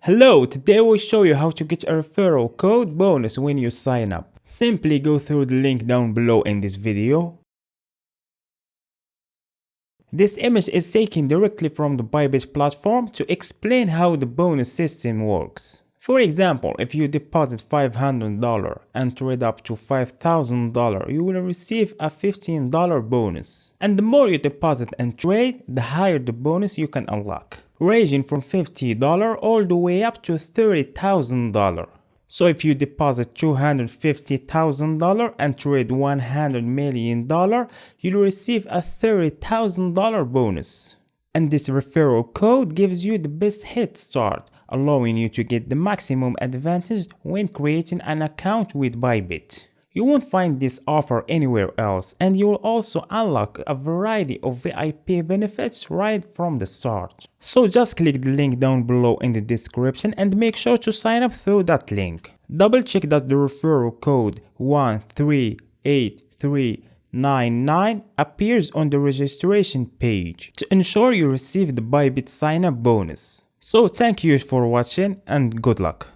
Hello, today we'll show you how to get a referral code bonus when you sign up. Simply go through the link down below in this video. This image is taken directly from the Bybit platform to explain how the bonus system works. For example, if you deposit $500 and trade up to $5,000, you will receive a $15 bonus. And the more you deposit and trade, the higher the bonus you can unlock, ranging from $50 all the way up to $30,000. So if you deposit $250,000 and trade $100 million, you'll receive a $30,000 bonus. And this referral code gives you the best head start, allowing you to get the maximum advantage when creating an account with Bybit. You won't find this offer anywhere else, and you will also unlock a variety of VIP benefits right from the start. So just click the link down below in the description and make sure to sign up through that link. Double check that the referral code 138399 appears on the registration page to ensure you receive the Bybit sign up bonus. So thank you for watching and good luck.